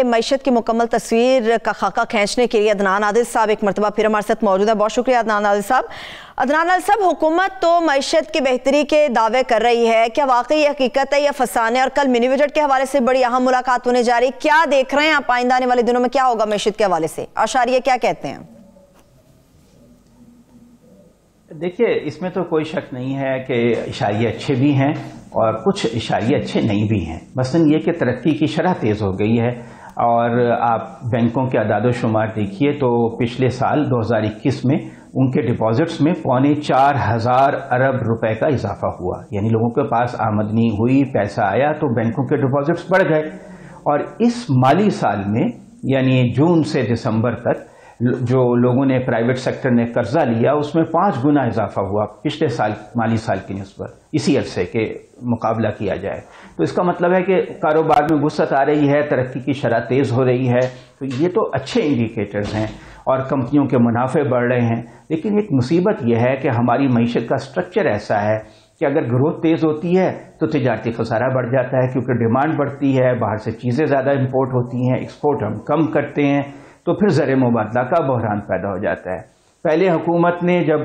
معیشت کی مکمل تصویر کا خاکہ کھینچنے کے لیے عدنان عادل صاحب ایک مرتبہ پھر ہمارے ساتھ موجود ہے. بہت شکریہ عدنان عادل صاحب. عدنان عادل صاحب، حکومت تو معیشت کی بہتری کے دعوے کر رہی ہے، کیا واقعی یہ حقیقت ہے یا فسانے؟ اور کل منی بجٹ کے حوالے سے بڑی اہم ملاقات ہونے جا رہی، کیا دیکھ رہے ہیں آپ آئندہ آنے والے دنوں میں کیا ہوگا معیشت کے حوالے سے؟ اشاریہ کیا کہتے ہیں؟ دیکھیے، اس میں تو کوئی شک نہیں ہے کہ اشاریے اچھے بھی ہیں اور کچھ اشاریے اچھے نہیں بھی ہیں. مثلاً یہ کہ ترقی کی شرح تیز ہو گئی ہے، اور آپ بینکوں کے اعداد و شمار دیکھیے تو پچھلے سال 2021 میں ان کے ڈپازٹس میں 4.25 ارب روپے کا اضافہ ہوا. یعنی لوگوں کے پاس آمدنی ہوئی، پیسہ آیا تو بینکوں کے ڈپازٹس بڑھ گئے. اور اس مالی سال میں یعنی جون سے دسمبر تک جو لوگوں نے پرائیویٹ سیکٹر نے قرضہ لیا اس میں 5 گنا اضافہ ہوا پچھلے سال مالی سال کی نسبت، اسی عرصے کے مقابلہ کیا جائے. تو اس کا مطلب ہے کہ کاروبار میں وسعت آ رہی ہے، ترقی کی شرح تیز ہو رہی ہے. تو یہ تو اچھے انڈیکیٹرز ہیں اور کمپنیوں کے منافع بڑھ رہے ہیں. لیکن ایک مصیبت یہ ہے کہ ہماری معیشت کا سٹرکچر ایسا ہے کہ اگر گروتھ تیز ہوتی ہے تو تجارتی خسارہ بڑھ جاتا ہے، کیونکہ ڈیمانڈ بڑھتی ہے، باہر سے چیزیں زیادہ امپورٹ ہوتی ہیں، ایکسپورٹ ہم کم کرتے ہیں، تو پھر زر مبادلہ کا بحران پیدا ہو جاتا ہے. پہلے حکومت نے جب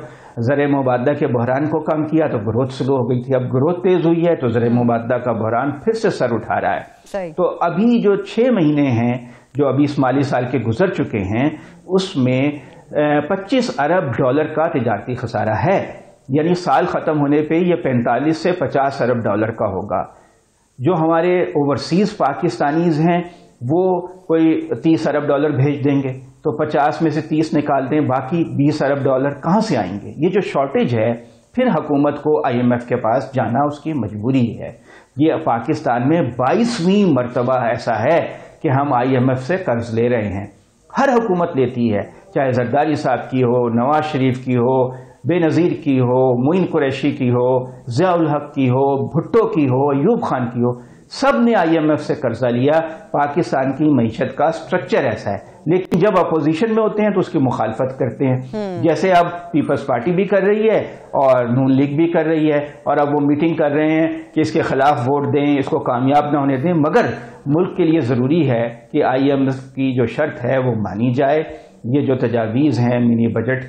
زر مبادلہ کے بحران کو کم کیا تو گروتھ سلو ہو گئی تھی. اب گروتھ تیز ہوئی ہے تو زر مبادلہ کا بحران پھر سے سر اٹھا رہا ہے. تو ابھی جو 6 مہینے ہیں جو ابھی اس مالی سال کے گزر چکے ہیں اس میں 25 ارب ڈالر کا تجارتی خسارہ ہے. یعنی سال ختم ہونے پہ یہ 45 سے 50 ارب ڈالر کا ہوگا. جو ہمارے اوورسیز پاکستانیز ہیں وہ کوئی 30 ارب ڈالر بھیج دیں گے، تو 50 میں سے 30 نکال دیں، باقی 20 ارب ڈالر کہاں سے آئیں گے؟ یہ جو شارٹیج ہے پھر حکومت کو IMF کے پاس جانا اس کی مجبوری ہے. یہ پاکستان میں 22ویں مرتبہ ایسا ہے کہ ہم IMF سے قرض لے رہے ہیں. ہر حکومت لیتی ہے، چاہے زرداری صاحب کی ہو، نواز شریف کی ہو، بے نظیر کی ہو، معین قریشی کی ہو، ضیاء الحق کی ہو، بھٹو کی ہو، ایوب خان کی ہو، سب نے IMF سے قرضہ لیا. پاکستان کی معیشت کا سٹرکچر ایسا ہے. لیکن جب اپوزیشن میں ہوتے ہیں تو اس کی مخالفت کرتے ہیں، جیسے اب پیپلز پارٹی بھی کر رہی ہے اور نون لیگ بھی کر رہی ہے، اور اب وہ میٹنگ کر رہے ہیں کہ اس کے خلاف ووٹ دیں، اس کو کامیاب نہ ہونے دیں. مگر ملک کے لیے ضروری ہے کہ IMF کی جو شرط ہے وہ مانی جائے. یہ جو تجاویز ہیں منی بجٹ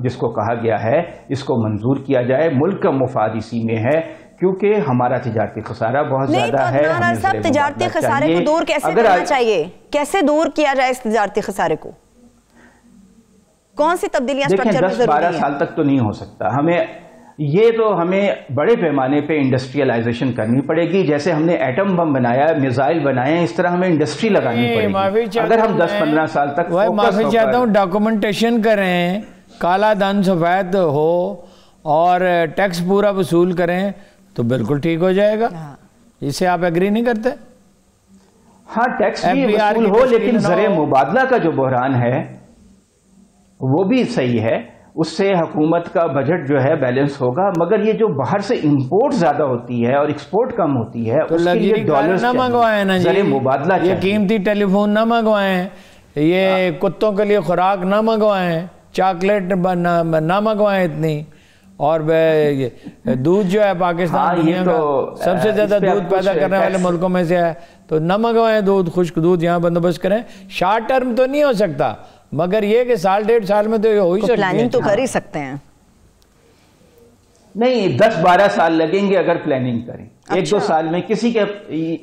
جس کو کہا گیا ہے اس کو منظور کیا جائے. ملک کا مفاد اسی میں ہے کیونکہ ہمارا تجارتی خسارہ بہت زیادہ ہے. صاحب تجارتی خسارے کو دور کیسے کرنا چاہیے؟ کیسے دور کیا جائے اس تجارتی خسارے کو؟ کون سی تبدیلیاں سٹرکچر میں ضروری ہیں؟ 10-12 سال تک تو نہیں ہو سکتا. ہمیں بڑے پیمانے پہ انڈسٹریلائزیشن کرنی پڑے گی. جیسے ہم نے ایٹم بم بنایا، میزائل بنائے، اس طرح ہمیں انڈسٹری لگانی پڑے گی. اگر ہم 10-15 سال تک معافی چاہتا ہوں، ڈاکومنٹیشن کریں، کالا دھن سفید ہو اور ٹیکس پورا وصول کریں تو بالکل ٹھیک ہو جائے گا. اس سے آپ ایگری نہیں کرتے؟ ہاں، ٹیکس بھی وصول ہو، لیکن زر مبادلہ کا جو بحران ہے وہ بھی صحیح ہے. اس سے حکومت کا بجٹ جو ہے بیلنس ہوگا. مگر یہ جو باہر سے امپورٹ زیادہ ہوتی ہے اور ایکسپورٹ کم ہوتی ہے تو لگژری ڈالرز نہ منگوائیں نا جی، مبادلہ یہ قیمتی ٹیلی فون نہ منگوائیں، یہ کتوں کے لیے خوراک نہ منگوائیں، چاکلیٹ نہ منگوائیں اتنی. اور دودھ جو ہے پاکستان دنیا کا سب سے زیادہ دودھ پیدا کرنے والے ملکوں میں سے ہے، تو نہ منگوائیں دودھ، خشک دودھ یہاں بندوبست کریں. شارٹ ٹرم تو نہیں ہو سکتا، مگر یہ کہ 1.5 سال میں تو یہ ہو ہی سکتی ہے. پلاننگ تو کر ہی سکتے ہیں. نہیں، 10-12 سال لگیں گے اگر پلاننگ کریں. 1-2 سال میں کسی کے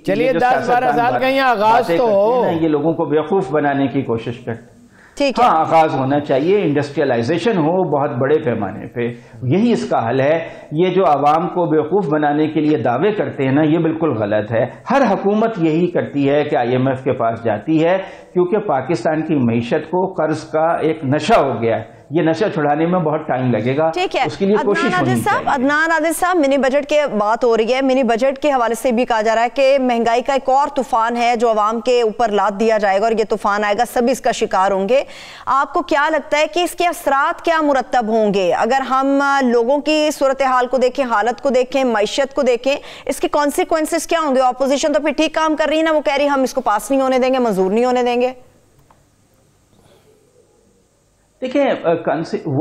چلیے 10-12 سال کا یہاں آغاز تو ہو. یہ لوگوں کو بیوقوف بنانے کی کوشش کرتے. ٹھیک ہے، ہاں، آغاز ہونا چاہیے، انڈسٹریلائزیشن ہو بہت بڑے پیمانے پہ. یہی اس کا حل ہے. یہ جو عوام کو بیوقوف بنانے کے لیے دعوے کرتے ہیں نا، یہ بالکل غلط ہے. ہر حکومت یہی کرتی ہے کہ IMF کے پاس جاتی ہے کیونکہ پاکستان کی معیشت کو قرض کا ایک نشہ ہو گیا ہے. یہ نشہ چھڑانے میں بہت ٹائم لگے گا. ٹھیک ہے، اس کے لیے کوشش ہونی چاہیے. عدنان عادل صاحب، منی بجٹ کے بات ہو رہی ہے. منی بجٹ کے حوالے سے بھی کہا جا رہا ہے کہ مہنگائی کا ایک اور طوفان ہے جو عوام کے اوپر لاد دیا جائے گا، اور یہ طوفان آئے گا سب اس کا شکار ہوں گے. آپ کو کیا لگتا ہے کہ اس کے اثرات کیا مرتب ہوں گے؟ اگر ہم لوگوں کی صورتحال کو دیکھیں، حالت کو دیکھیں، معیشت کو دیکھیں، اس کے کانسیکوینسز کیا ہوں گے؟ اپوزیشن تو پھر ٹھیک کام کر رہی ہے نا، وہ کہہ رہی ہم اس کو پاس نہیں ہونے دیں گے، منظور نہیں ہونے دیں گے. دیکھیں،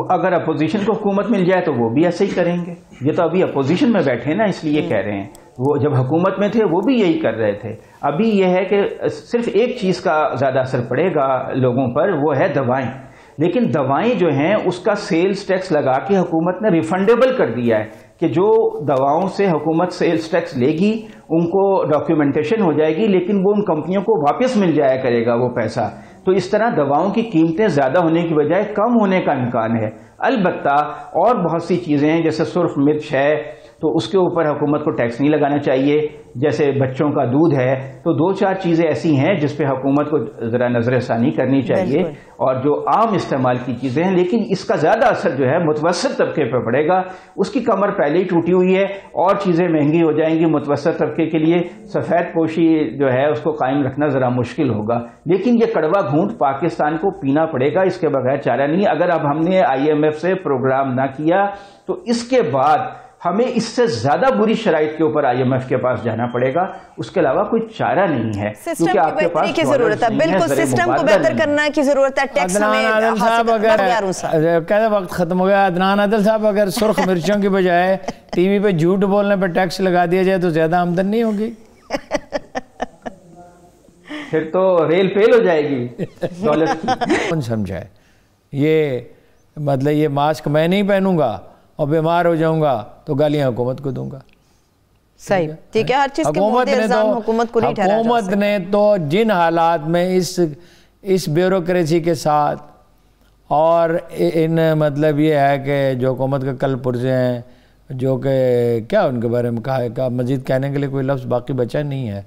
اگر اپوزیشن کو حکومت مل جائے تو وہ بھی ایسے ہی کریں گے. یہ تو ابھی اپوزیشن میں بیٹھے نا، اس لیے کہہ رہے ہیں. وہ جب حکومت میں تھے وہ بھی یہی کر رہے تھے. ابھی یہ ہے کہ صرف ایک چیز کا زیادہ اثر پڑے گا لوگوں پر، وہ ہے دوائیں. لیکن دوائیں جو ہیں اس کا سیلز ٹیکس لگا کے حکومت نے ریفنڈیبل کر دیا ہے کہ جو دواؤں سے حکومت سیلز ٹیکس لے گی ان کو ڈاکیومنٹیشن ہو جائے گی، لیکن وہ ان کمپنیوں کو واپس مل جایا کرے گا وہ پیسہ. تو اس طرح دواؤں کی قیمتیں زیادہ ہونے کی بجائے کم ہونے کا امکان ہے. البتہ اور بہت سی چیزیں ہیں جیسے سرخ مرچ ہے تو اس کے اوپر حکومت کو ٹیکس نہیں لگانا چاہیے. جیسے بچوں کا دودھ ہے تو 2-4 چیزیں ایسی ہیں جس پہ حکومت کو ذرا نظر ثانی کرنی چاہیے، اور جو عام استعمال کی چیزیں ہیں. لیکن اس کا زیادہ اثر جو ہے متوسط طبقے پہ پڑے گا. اس کی کمر پہلے ہی ٹوٹی ہوئی ہے اور چیزیں مہنگی ہو جائیں گی. متوسط طبقے کے لیے سفید پوشی جو ہے اس کو قائم رکھنا ذرا مشکل ہوگا. لیکن یہ کڑوا گھونٹ پاکستان کو پینا پڑے گا، اس کے بغیر چارہ نہیں. اگر اب ہم نے IMF سے پروگرام نہ کیا تو اس کے بعد ہمیں اس سے زیادہ بری شرائط کے اوپر IMF کے پاس جانا پڑے گا. اس کے علاوہ کوئی چارہ نہیں ہے، کیونکہ آپ کے پاس کی ضرورت ہے. بالکل سسٹم کو بہتر کرنا کی ضرورت ہے. ٹیکس کہتے وقت ختم ہو گیا. عدنان عادل صاحب، اگر سرخ مرچوں کی بجائے ٹی وی پہ جھوٹ بولنے پہ ٹیکس لگا دیا جائے تو زیادہ آمدن نہیں ہوگی؟ پھر تو ریل فیل ہو جائے گی دولت کی. کون سمجھائے یہ مطلب یہ ماسک میں نہیں پہنوں گا اور بیمار ہو جاؤں گا تو گالیاں حکومت کو دوں گا. صحیح، ٹھیک ہے. ہر چیز کے مودے الزام حکومت کو نہیں ٹھہرایا جا سکتا. حکومت نے تو جن حالات میں اس بیوروکریسی کے ساتھ اور ان مطلب یہ ہے کہ جو حکومت کے کل پرزے ہیں، جو کہ کیا ان کے بارے میں کہا مزید کہنے کے لیے کوئی لفظ باقی بچا نہیں ہے،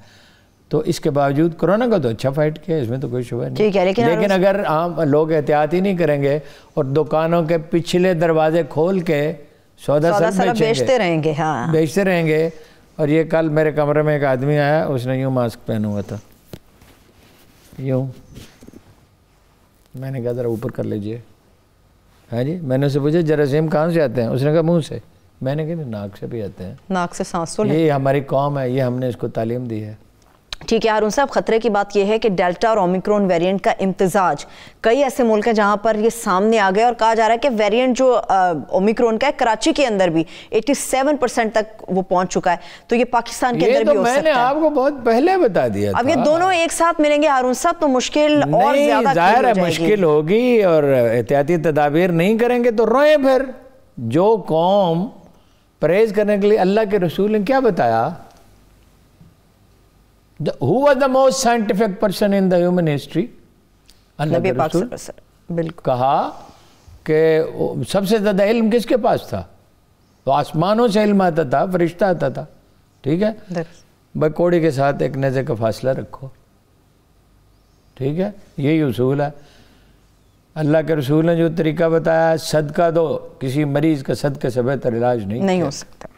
تو اس کے باوجود کورونا کا تو اچھا فائٹ کیا، اس میں تو کوئی شبہ نہیں. لیکن اگر عام لوگ احتیاط ہی نہیں کریں گے اور دکانوں کے پچھلے دروازے کھول کے سودا بیچتے رہیں گے، ہاں بیچتے رہیں گے. اور یہ کل میرے کمرے میں ایک آدمی آیا، اس نے یوں ماسک پہنا ہوا تھا، یوں. میں نے کہا ذرا اوپر کر لیجئے. ہاں جی، میں نے اسے پوچھا جراثیم کہاں سے آتے ہیں؟ اس نے کہا منہ سے. میں نے کہا ناک سے بھی آتے ہیں، ناک سے سانس تو. یہ ہماری قوم ہے، یہ ہم نے اس کو تعلیم دی ہے. ٹھیک ہے ہارون صاحب، خطرے کی بات یہ ہے کہ ڈیلٹا اور اومیکرون ویرینٹ کا امتزاج کئی ایسے ملک ہیں جہاں پر یہ سامنے آ گیا، اور کہا جا رہا ہے کہ ویرینٹ جو اومیکرون کا ہے کراچی کے اندر بھی 87% تک وہ پہنچ چکا ہے. تو یہ پاکستان کے اندر بھی ہو سکتا ہے. یہ تو میں نے آپ کو بہت پہلے بتا دیا تھا. اب یہ دونوں ایک ساتھ ملیں گے ہارون صاحب تو مشکل اور زیادہ ظاہر ہے مشکل ہوگی، اور احتیاطی تدابیر نہیں کریں گے تو روئیں. پھر جو قوم پرہیز کرنے کے لیے اللہ کے رسول نے کیا بتایا؟ Who was the most scientific person in the human history? اللہ کے رسول بالکل کہا کہ سب سے زیادہ علم کس کے پاس تھا؟ تو آسمانوں سے علم آتا تھا، فرشتہ آتا تھا. ٹھیک ہے، بھائی کوڑی کے ساتھ ایک نیزے کا فاصلہ رکھو. ٹھیک ہے، یہی اصول ہے. اللہ کے رسول نے جو طریقہ بتایا، صدقہ دو، کسی مریض کا صدقے سے بہتر علاج نہیں ہو سکتا.